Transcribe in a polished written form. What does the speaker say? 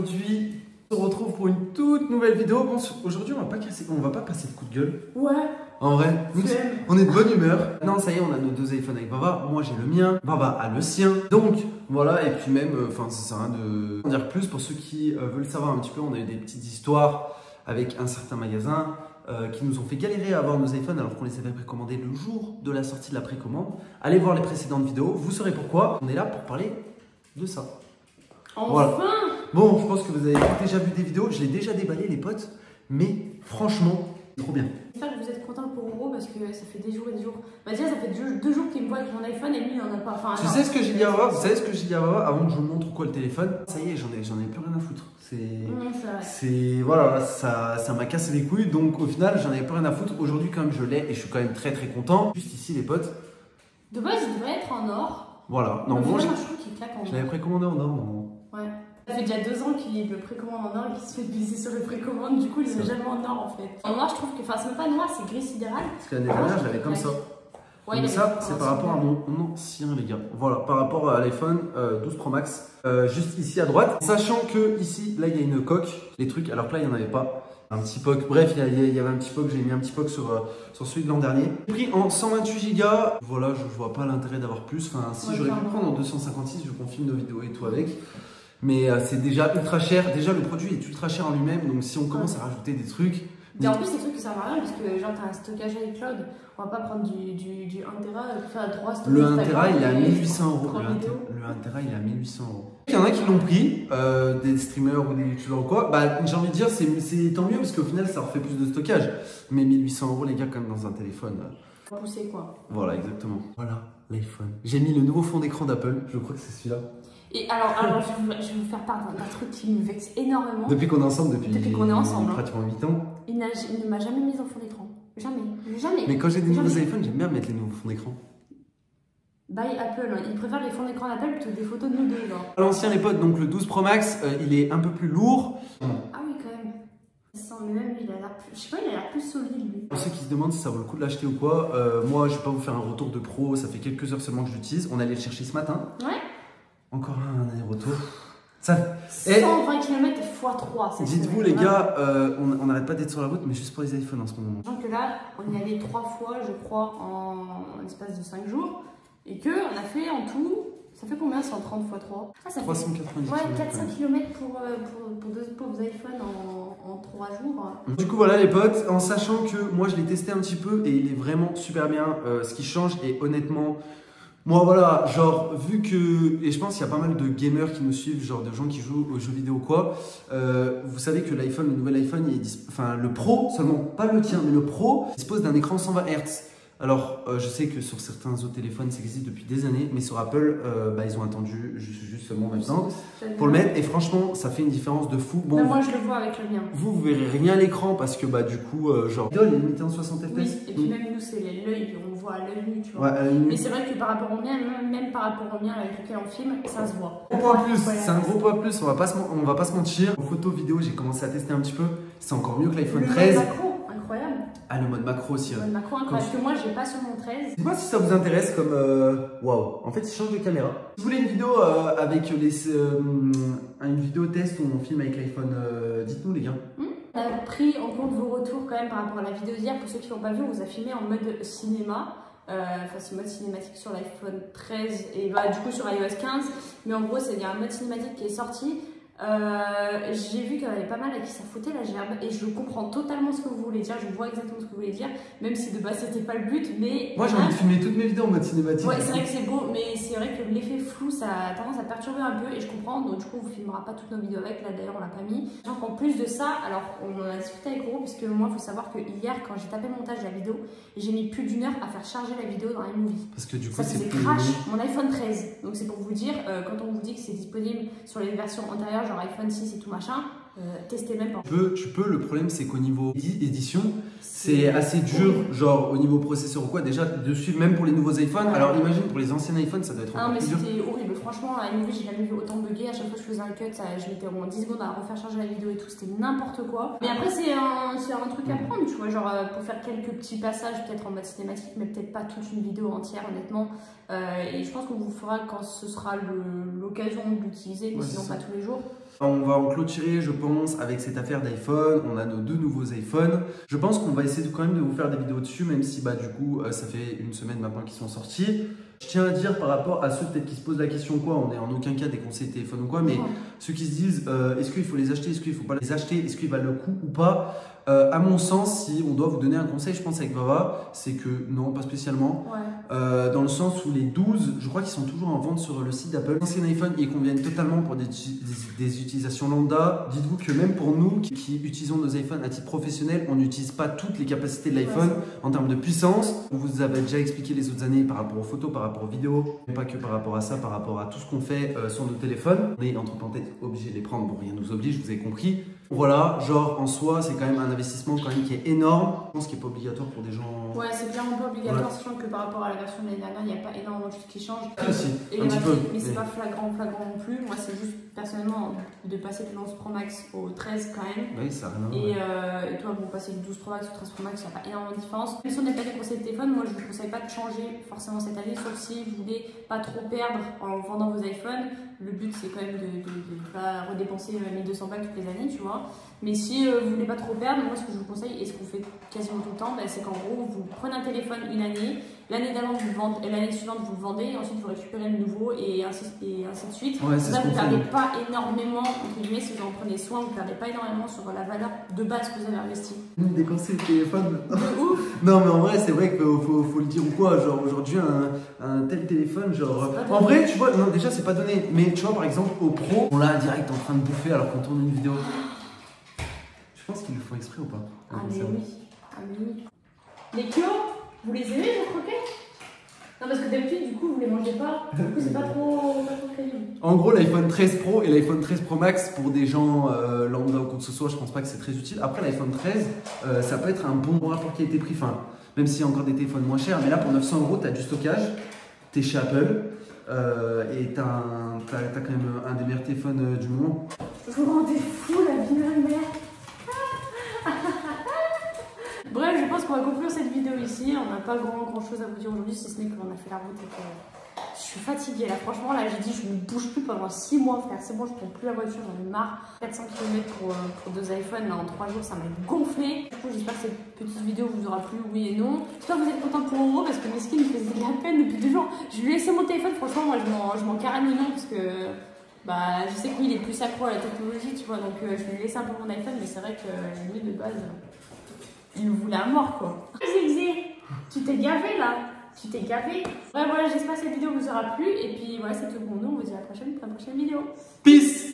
aujourd'hui, on se retrouve pour une toute nouvelle vidéo. Bon, aujourd'hui, on va pas passer de coup de gueule. Ouais. En vrai, on est de bonne humeur. Non, ça y est, on a nos deux iPhones avec Baba. Moi, j'ai le mien. Baba a le sien. Donc, voilà. Et puis même, enfin, ça sert à rien de en dire plus. Pour ceux qui veulent savoir un petit peu, on a eu des petites histoires avec un certain magasin qui nous ont fait galérer à avoir nos iPhones alors qu'on les avait précommandés le jour de la sortie de la précommande. Allez voir les précédentes vidéos, vous saurez pourquoi. On est là pour parler de ça. Enfin voilà. Bon, je pense que vous avez déjà vu des vidéos. Je l'ai déjà déballé, les potes. Mais franchement, trop bien. J'espère que vous êtes contents pour Euro parce que ça fait des jours et des jours. Bah déjà, ça fait 2 jours qu'il me voit avec mon iPhone et lui, il en a pas. Enfin, tu sais ce que j'ai dit à Baba? Vous savez ce que j'ai dit à Baba avant que je vous montre quoi le téléphone? Ça y est, j'en ai plus rien à foutre. C'est voilà, ça m'a cassé les couilles. Donc au final, j'en avais plus rien à foutre. Aujourd'hui, quand même, je l'ai et je suis quand même très content. Juste ici, les potes. De base, il devrait être en or. Voilà. Non, moi, je trouve qu'il claque en or. Je l'avais précommandé en or, non? Ouais. Ça fait déjà 2 ans qu'il le précommande en or et qu'il se fait baiser sur le précommande. Du coup, il est jamais en or en fait. En noir, je trouve que, enfin, c'est même pas noir, c'est gris sidéral. Parce que l'année dernière, je l'avais comme ça. Ouais, donc ça, c'est par rapport à mon ancien, les gars. Voilà, par rapport à l'iPhone 12 Pro Max. Juste ici à droite. Sachant que ici, là, il y a une coque. Les trucs, alors que là, il n'y en avait pas. Un petit POC. Bref, il y avait un petit POC. J'ai mis un petit POC sur celui de l'an dernier. Pris en 128 Go. Voilà, je vois pas l'intérêt d'avoir plus. Enfin, si j'aurais pu prendre en 256, vu qu'on filme nos vidéos et tout avec. Mais c'est déjà ultra cher. Déjà, le produit est ultra cher en lui-même. Donc, si on commence à rajouter des trucs. Et en plus, c'est des trucs qui servent à rien parce que, genre, t'as un stockage iCloud. On va pas prendre du 1 Tera pour faire 3 stockages. Le 1 Tera, il est à 1800 €. Le 1 Tera, il est à 1800 €. Il y en a qui l'ont pris, des streamers ou des youtubeurs ou quoi. Bah, j'ai envie de dire, c'est tant mieux parce qu'au final, ça leur fait plus de stockage. Mais 1800 €, les gars, quand même, dans un téléphone. Pousser quoi. Voilà, exactement. Voilà, l'iPhone. J'ai mis le nouveau fond d'écran d'Apple. Je crois que c'est celui-là. Et alors je vais vous faire part d'un truc qui me vexe énormément. Depuis qu'on est ensemble, depuis qu'on est ensemble, pratiquement 8 ans. Il ne m'a jamais mis en fond d'écran. Jamais. Mais quand j'ai des nouveaux iPhones, j'aime bien mettre les nouveaux fonds d'écran. By Apple, ils préfèrent les fonds d'écran d'Apple plutôt que des photos de nous deux. Genre. À l'ancien, les potes, donc le 12 Pro Max, il est un peu plus lourd. Ah oui, quand même. Mais même lui, il a l'air plus. Je sais pas, il a l'air plus solide lui. Pour ceux qui se demandent si ça vaut le coup de l'acheter ou quoi, moi je vais pas vous faire un retour de pro, ça fait quelques heures seulement que je l'utilise. On allait le chercher ce matin. Ouais. Encore un aller-retour. Ça... 120 km x3. Dites-vous les gars, on n'arrête pas d'être sur la route, mais juste pour les iPhones en ce moment. Donc là, on y allait 3 fois, je crois, en l'espace de 5 jours. Et qu'on a fait en tout, ça fait combien 130 x 3? Ah, ça 390 fait, ouais, 400 km pour 2 pauvres iPhones en 3 jours. Du coup voilà les potes, en sachant que moi je l'ai testé un petit peu et il est vraiment super bien. Ce qui change et honnêtement, moi voilà, genre vu que, et je pense qu'il y a pas mal de gamers qui nous suivent, genre de gens qui jouent aux jeux vidéo quoi, vous savez que l'iPhone, le nouvel iPhone, enfin le Pro seulement, pas le tien, mais le Pro dispose d'un écran 120 Hz. Alors, je sais que sur certains autres téléphones, ça existe depuis des années, mais sur Apple, ils ont attendu juste seulement maintenant pour le mettre. Et franchement, ça fait une différence de fou. Bon, moi, je le vois avec le mien. Vous verrez rien à l'écran parce que du coup, genre, il est limité en 60 fps. Oui, et puis même nous, c'est l'œil, on voit à l'œil nu, tu vois. Ouais, à l'œil nu. Mais c'est vrai que par rapport au mien, même par rapport au mien avec lequel on filme, ça se voit. C'est un gros point plus, on va pas se mentir. En photo, vidéo, j'ai commencé à tester un petit peu. C'est encore mieux que l'iPhone 13. Incroyable. Ah, le mode macro aussi. Le mode macro incroyable, parce que moi j'ai pas sur mon 13. Dis-moi si ça vous intéresse comme waouh. En fait, il change de caméra. Si vous voulez une vidéo avec une vidéo test où on filme avec l'iPhone, dites-nous les gars. On a pris en compte vos retours quand même par rapport à la vidéo d'hier. Pour ceux qui l'ont pas vu, on vous a filmé en mode cinéma. Enfin, c'est mode cinématique sur l'iPhone 13 et du coup sur iOS 15. Mais en gros, il y a un mode cinématique qui est sorti. J'ai vu qu'il y en avait pas mal à qui ça foutait la gerbe et je comprends totalement ce que vous voulez dire, je vois exactement ce que vous voulez dire, même si de base c'était pas le but, mais... Moi j'ai envie de filmer toutes mes vidéos en mode cinématique. Ouais, c'est vrai que c'est beau, mais c'est vrai que l'effet flou ça a tendance à perturber un peu et je comprends, donc du coup on ne filmera pas toutes nos vidéos avec, là d'ailleurs on l'a pas mis. Donc en plus de ça, alors on en a discuté avec Gros, puisque moi il faut savoir que hier quand j'ai tapé le montage de la vidéo, j'ai mis plus d'1 heure à faire charger la vidéo dans iMovie. Parce que du coup c'est plus crash mon iPhone 13, donc c'est pour vous dire, quand on vous dit que c'est disponible sur les versions antérieures, genre iPhone 6 et tout machin, testez même pas. Tu peux, le problème c'est qu'au niveau édition, c'est assez dur, genre au niveau processeur ou quoi, déjà de suivre même pour les nouveaux iPhones. Ouais. Alors imagine pour les anciens iPhones, ça doit être encore plus dur. C'était horrible, franchement, à iMovie j'ai jamais vu autant bugger. À chaque fois que je faisais un cut, je mettais au moins 10 secondes à refaire charger la vidéo et tout, c'était n'importe quoi. Mais après, c'est un truc à prendre, tu vois, genre pour faire quelques petits passages, peut-être en mode cinématique, mais peut-être pas toute une vidéo entière, honnêtement. Et je pense qu'on vous fera quand ce sera l'occasion de l'utiliser, mais sinon pas tous les jours. On va en clôturer, je pense, avec cette affaire d'iPhone. On a nos 2 nouveaux iPhones. Je pense qu'on va essayer quand même de vous faire des vidéos dessus, même si bah, du coup, ça fait une semaine maintenant qu'ils sont sortis. Je tiens à dire par rapport à ceux peut-être qui se posent la question quoi, on n'est en aucun cas des conseils de téléphone ou quoi, mais ceux qui se disent est-ce qu'il faut les acheter, est-ce qu'il ne faut pas les acheter, est-ce qu'ils valent le coup ou pas, à mon sens, si on doit vous donner un conseil, je pense avec Vava, c'est que non, pas spécialement. Ouais. Dans le sens où les 12, je crois qu'ils sont toujours en vente sur le site d'Apple. L'ancien iPhone, ils conviennent totalement pour des utilisations lambda. Dites-vous que même pour nous qui utilisons nos iPhones à titre professionnel, on n'utilise pas toutes les capacités de l'iPhone en termes de puissance. On vous avait déjà expliqué les autres années par rapport aux photos, par rapport aux vidéos, mais pas que par rapport à ça, par rapport à tout ce qu'on fait sur nos téléphones. On est entre parenthèses obligé de les prendre, bon rien nous oblige, vous avez compris. Voilà, genre en soi, c'est quand même un investissement quand même qui est énorme. Je pense qu'il n'est pas obligatoire pour des gens. Ouais, c'est clairement pas obligatoire, sachant que par rapport à la version de l'année dernière, il n'y a pas énormément de choses qui changent. Si, Et un petit peu. mais c'est pas flagrant non plus. Moi, c'est juste personnellement de passer de l'11 Pro Max au 13 quand même. Oui, ça a rien. Et toi, vous passez du 12 Pro Max au 13 Pro Max, il n'y a pas énormément de différence. Mais si on n'est pas des conseils de téléphone, moi je vous conseille pas de changer forcément cette année, sauf si vous voulez pas trop perdre en vendant vos iPhones. Le but c'est quand même de ne pas redépenser 1200 balles toutes les années, tu vois. Mais si vous voulez pas trop perdre, moi ce que je vous conseille, et ce qu'on fait quasiment tout le temps, bah, c'est qu'en gros vous prenez un téléphone une année, l'année d'avant vous le vendez, et l'année suivante vous le vendez, et ensuite vous récupérez le nouveau et ainsi de suite. Ouais, c'est là ce vous ne qu'on perdez fait. pas énormément, entre guillemets, si vous en prenez soin, vous ne perdez pas énormément sur la valeur de base que vous avez investie. Des conseils de téléphone. De ouf. Non mais en vrai c'est vrai qu'il faut le dire ou quoi, genre aujourd'hui un tel téléphone, genre en vrai tu vois, non déjà c'est pas donné, mais tu vois par exemple au pro, on l'a direct en train de bouffer alors qu'on tourne une vidéo. Je pense qu'ils le font exprès ou pas? Ah mais oui, ah mais oui. Les kilos, vous les aimez vos croquettes? Non parce que d'habitude du coup vous les mangez pas, du coup c'est pas trop crédible. En gros l'iPhone 13 Pro et l'iPhone 13 Pro Max pour des gens lambda ou quoi que ce soit, je pense pas que c'est très utile. Après l'iPhone 13, ça peut être un bon rapport qualité-prix, enfin même s'il y a encore des téléphones moins chers, mais là pour 900 € t'as du stockage, t'es chez Apple et t'as quand même un des meilleurs téléphones du moment. Vous rendez fou la vie de ma mère. Bref, je pense qu'on va conclure cette vidéo ici. On n'a pas grand chose à vous dire aujourd'hui, si ce n'est qu'on a fait la route et que je suis fatiguée là. Franchement, là j'ai dit je ne bouge plus pendant 6 mois, frère. C'est bon, je prends plus la voiture, j'en ai marre. 400 km pour 2 iPhones, là en 3 jours, ça m'a gonflé. Du coup, j'espère que cette petite vidéo vous aura plu, oui et non. J'espère que vous êtes contents pour Oro parce que Meskin me faisait de la peine depuis 2 jours. Je lui ai laissé mon téléphone, franchement, moi je m'en carre mignon parce que. Bah, je sais que lui il est plus accro à la technologie, tu vois, donc je lui ai laissé un peu mon iPhone, mais c'est vrai que lui de base, il nous voulait à mort quoi. Zigzé, tu t'es gavé là, tu t'es gavé. Ouais, voilà, j'espère que cette vidéo vous aura plu, et puis voilà, c'est tout pour nous, on vous dit à la prochaine pour la prochaine vidéo. Peace.